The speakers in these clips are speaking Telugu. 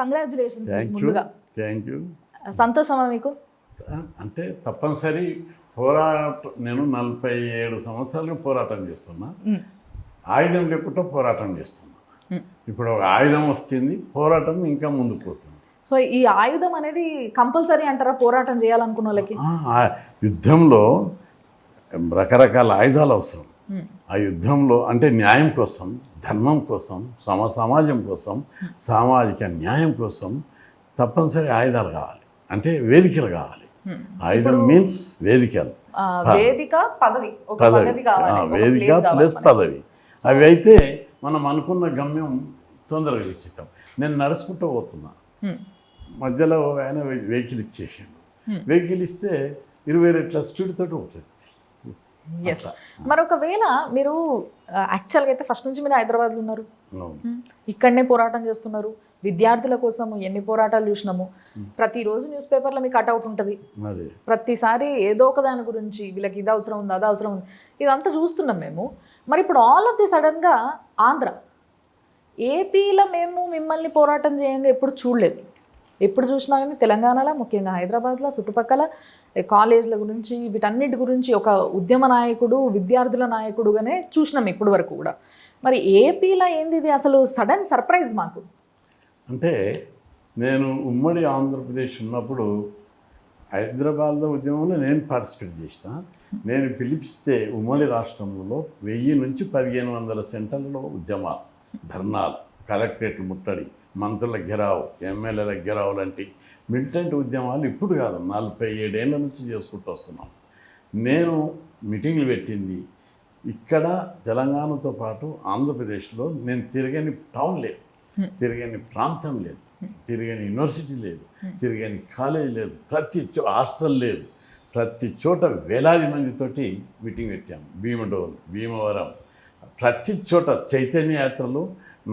కంగ్రాచులేషన్స్ ముందుగా. Thank you. సంతోషమా మీకు? అంటే తప్పనిసరి పోరాటం. నేను 47 సంవత్సరాలుగా పోరాటం చేస్తున్నా. ఆయుధం లేకుండా పోరాటం చేస్తున్నా. ఇప్పుడు ఒక ఆయుధం వచ్చింది, పోరాటం ఇంకా ముందుకు పోతుంది. సో ఈ ఆయుధం అనేది కంపల్సరీ అంటారా పోరాటం చేయాలనుకున్న వాళ్ళకి? యుద్ధంలో రకరకాల ఆయుధాలు అవసరం. ఆ యుద్ధంలో అంటే న్యాయం కోసం, ధర్మం కోసం, సమాజం కోసం, సామాజిక న్యాయం కోసం తప్పనిసరి ఆయుధాలు కావాలి. అంటే వేదికలు కావాలి. ఆయుధం మీన్స్ వేదికలు. వేదిక పదవి, వేదిక ప్లస్ పదవి. అవి అయితే మనం అనుకున్న గమ్యం తొందరగా ఇచ్చేస్తాం. నేను నడుచుకుంటూ పోతున్నా, మధ్యలో ఆయన వెహికల్ ఇచ్చేసాడు. వెహికల్ ఇస్తే 20 రెట్ల స్పీడ్ తోటి పోతుంది. ఎస్. మరొకవేళ మీరు యాక్చువల్గా అయితే ఫస్ట్ నుంచి మీరు హైదరాబాద్లో ఉన్నారు, ఇక్కడనే పోరాటం చేస్తున్నారు. విద్యార్థుల కోసం ఎన్ని పోరాటాలు చూసినాము. ప్రతిరోజు న్యూస్ పేపర్లో మీకు కట్అవుట్ ఉంటుంది. ప్రతిసారి ఏదో ఒక దాని గురించి వీళ్ళకి ఇది అవసరం ఉంది, అది అవసరం ఉంది, ఇదంతా చూస్తున్నాం మేము. మరి ఇప్పుడు ఆల్ ఆఫ్ ది సడన్గా ఆంధ్ర, ఏపీలో మేము మిమ్మల్ని పోరాటం చేయంగా ఎప్పుడు చూడలేదు. ఎప్పుడు చూసినా కానీ తెలంగాణలో, ముఖ్యంగా హైదరాబాద్లో చుట్టుపక్కల కాలేజీల గురించి వీటన్నిటి గురించి ఒక ఉద్యమ నాయకుడు, విద్యార్థుల నాయకుడుగానే చూసినాం ఇప్పటి వరకు కూడా. మరి ఏపీలో ఏంది ఇది అసలు సడన్ సర్ప్రైజ్ మాకు? అంటే నేను ఉమ్మడి ఆంధ్రప్రదేశ్ ఉన్నప్పుడు హైదరాబాద్లో ఉద్యమంలో నేను పార్టిసిపేట్ చేసిన. నేను పిలిపిస్తే ఉమ్మడి రాష్ట్రంలో 1000 నుంచి 1500 సెంటర్లలో ఉద్యమాలు, ధర్నాలు, కలెక్టరేట్లు ముట్టడి, మంత్రుల ఘెరావు, ఎమ్మెల్యేల ఘెరావు లాంటి మిలిటెంట్ ఉద్యమాలు ఇప్పుడు కాదు 47 ఏళ్ళ నుంచి చేసుకుంటూ వస్తున్నాం. నేను మీటింగ్లు పెట్టింది ఇక్కడ తెలంగాణతో పాటు ఆంధ్రప్రదేశ్లో నేను తిరగని టౌన్ లేదు, తిరగని ప్రాంతం లేదు, తిరగని యూనివర్సిటీ లేదు, తిరగని కాలేజ్ లేదు, ప్రతి హాస్టల్ లేదు. ప్రతి చోట వేలాది మందితోటి మీటింగ్ పెట్టాము. భీమడోల్, భీమవరం, ప్రతి చోట చైతన్య యాత్రలు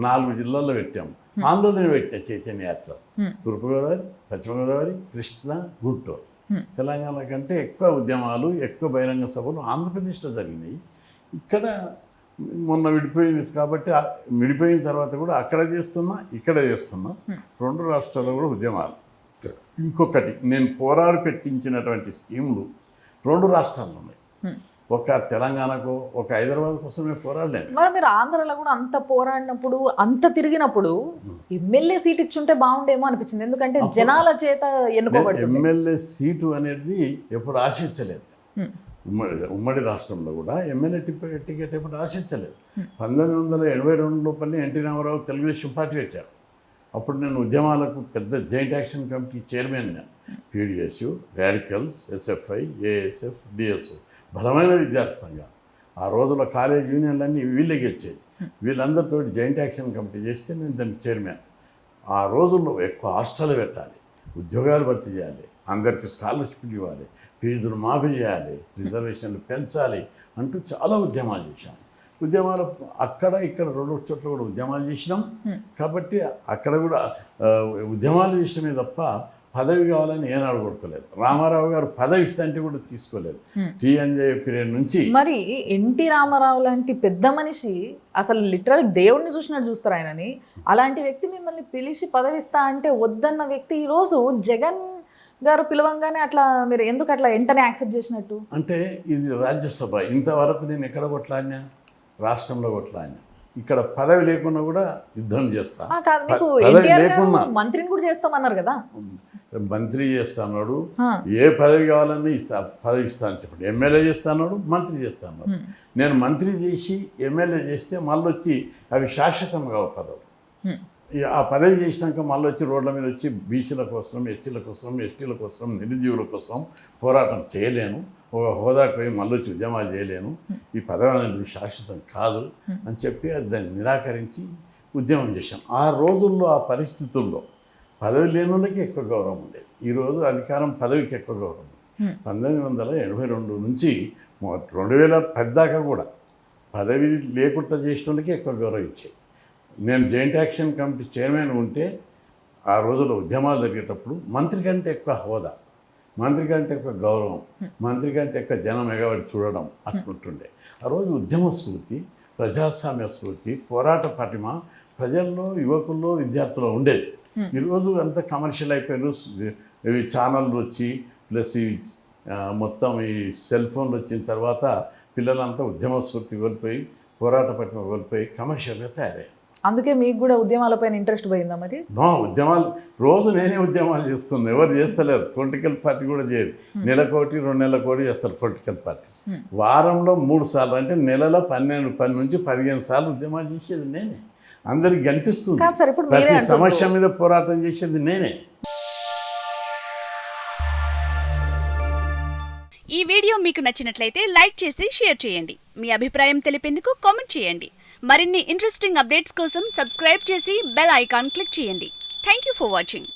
4 జిల్లాల్లో పెట్టాము. ఆందోళన పెట్టిన చైతన్య యాత్ర తూర్పుగోదావరి, పశ్చిమ గోదావరి, కృష్ణా, గుంటూరు. తెలంగాణ కంటే ఎక్కువ ఉద్యమాలు, ఎక్కువ బహిరంగ సభలు ఆంధ్రప్రదేశ్లో జరిగినాయి. ఇక్కడ మొన్న విడిపోయింది కాబట్టి విడిపోయిన తర్వాత కూడా అక్కడ చేస్తున్నా, ఇక్కడ చేస్తున్నా. 2 రాష్ట్రాల్లో కూడా ఉద్యమాలు. ఇంకొకటి, నేను పోరాడు పెట్టించినటువంటి స్కీములు 2 రాష్ట్రాల్లో ఉన్నాయి. ఒక తెలంగాణకు, ఒక హైదరాబాద్ కోసమే పోరాడలేదు. మరి మీరు ఆంధ్రలో కూడా అంత పోరాడినప్పుడు, అంత తిరిగినప్పుడు ఎమ్మెల్యే సీట్ ఇచ్చుంటే బాగుండేమో అనిపించింది. ఎందుకంటే జనాల చేత ఎన్నుకోబడుతుంది. ఎమ్మెల్యే సీటు అనేది ఎప్పుడు ఆశించలేదు. ఉమ్మడి రాష్ట్రంలో కూడా ఎమ్మెల్యే టికెట్ ఎప్పుడు ఆశించలేదు. 1982 లోపలనే ఎన్టీ రామారావు తెలుగుదేశం పార్టీ పెట్టారు. అప్పుడు నేను ఉద్యమాలకు పెద్ద జాయింట్ యాక్షన్ కమిటీ చైర్మన్. నేను PDS, radicals, SFI, ASF, DSO బలమైన విద్యార్థి సంఘాలు. ఆ రోజుల్లో కాలేజ్ యూనియన్లన్నీ వీళ్ళే గెలిచేది. వీళ్ళందరితో జాయింట్ యాక్షన్ కమిటీ చేస్తే నేను దానికి చైర్మన్. ఆ రోజుల్లో ఎక్కువ హాస్టల్ పెట్టాలి, ఉద్యోగాలు భర్తీ చేయాలి, అందరికీ స్కాలర్షిప్లు ఇవ్వాలి, ఫీజులు మాఫీ చేయాలి, రిజర్వేషన్లు పెంచాలి అంటూ చాలా ఉద్యమాలు చేశాను. ఉద్యమాలు అక్కడ ఇక్కడ 2 చోట్ల కూడా ఉద్యమాలు చేసినాం. కాబట్టి అక్కడ కూడా ఉద్యమాలు చేసినమే తప్ప పదవి కావాలని ఏనాడు కొడుకోలేదు. రామారావు గారు పదవి ఇస్తే కూడా తీసుకోలేదు. టీఎన్జే పీరియడ్ నుంచి. మరి ఎన్టీ రామారావు లాంటి పెద్ద మనిషి అసలు లిటరల్ దేవుడిని చూసినట్టు చూస్తారు ఆయనని. అలాంటి వ్యక్తి మిమ్మల్ని పిలిచి పదవి ఇస్తా అంటే వద్దన్న వ్యక్తి ఈరోజు జగన్ గారు పిలవంగానే అట్లా మీరు ఎందుకు అట్లా వెంటనే యాక్సెప్ట్ చేసినట్టు? అంటే ఇది రాజ్యసభ. ఇంతవరకు నేను ఎక్కడ కొట్లాడినా, రాష్ట్రంలో కొట్లాడినా. ఇక్కడ పదవి లేకున్నా కూడా యుద్ధం చేస్తా. మంత్రిని కూడా చేస్తామన్నారు కదా. మంత్రి చేస్తాడు, ఏ పదవి కావాలని పదవి ఇస్తాను చెప్పండి. ఎమ్మెల్యే చేస్తాడు, మంత్రి చేస్తాడు. నేను మంత్రి చేసి ఎమ్మెల్యే చేస్తే మళ్ళీ వచ్చి అవి శాశ్వతంగా పదవి. ఆ పదవి చేసినాక మళ్ళీ వచ్చి రోడ్ల మీద వచ్చి బీసీల కోసం, ఎస్సీల కోసం, ఎస్టీల కోసం, నిరుద్యోగుల కోసం పోరాటం చేయలేను. ఒక హోదాకు పోయి మళ్ళీ వచ్చి ఉద్యమాలు చేయలేను. ఈ పదవి అనేది శాశ్వతం కాదు అని చెప్పి దాన్ని నిరాకరించి ఉద్యమం చేశాం. ఆ రోజుల్లో, ఆ పరిస్థితుల్లో పదవి లేని వాళ్ళకి ఎక్కువ గౌరవం ఉండేది. ఈరోజు అధికారం పదవికి ఎక్కువ గౌరవం. 1982 నుంచి 2010 దాకా కూడా పదవి లేకుండా చేసిన వాళ్ళకి ఎక్కువ గౌరవం ఇచ్చేది. నేను జాయింట్ యాక్షన్ కమిటీ చైర్మన్ ఉంటే ఆ రోజుల్లో ఉద్యమాలు జరిగేటప్పుడు మంత్రి కంటే ఎక్కువ హోదా, మంత్రి కంటే ఎక్కువ గౌరవం, మంత్రి కంటే ఎక్కువ జనం ఎగబడి చూడడం అట్లుంటుండే. ఆ రోజు ఉద్యమ స్ఫూర్తి, ప్రజాస్వామ్య స్ఫూర్తి, పోరాట పటిమ ప్రజల్లో, యువకుల్లో, విద్యార్థుల్లో ఉండేది. ఈరోజు అంతా కమర్షియల్ అయిపోయారు. ఇవి ఛానళ్ళు వచ్చి ప్లస్ ఈ మొత్తం ఈ సెల్ ఫోన్లు వచ్చిన తర్వాత పిల్లలంతా ఉద్యమ స్ఫూర్తి కోల్పోయి పోరాట పట్టిన కోల్పోయి కమర్షియల్గా తయారయ్యారు. అందుకే మీకు కూడా ఉద్యమాలపైన ఇంట్రెస్ట్ పోయిందా మరి? నో, ఉద్యమాలు రోజు నేనే ఉద్యమాలు చేస్తున్నాను, ఎవరు చేస్తలేరు. పొలిటికల్ పార్టీ కూడా చేయదు. నెలకోటి 2 నెలలకోటి చేస్తారు పొలిటికల్ పార్టీ. వారంలో 3 సార్లు, అంటే నెలలో 10 నుంచి 15 సార్లు ఉద్యమాలు చేసేది నేనే. అందరికి కనిపిస్తుంది. కాదు సార్, ఇప్పుడు మీరే ప్రతి అంటున్నారు. సమస్య మీద పోరాటం చేసేది నేనే. ఈ వీడియో మీకు నచ్చినట్లయితే లైక్ చేసి షేర్ చేయండి. మీ అభిప్రాయం తెలిపేందుకు కామెంట్ చేయండి. మరిన్ని ఇంట్రెస్టింగ్ అప్డేట్స్ కోసం సబ్స్క్రైబ్ చేసి బెల్ ఐకాన్ క్లిక్ చేయండి. Thank you for watching.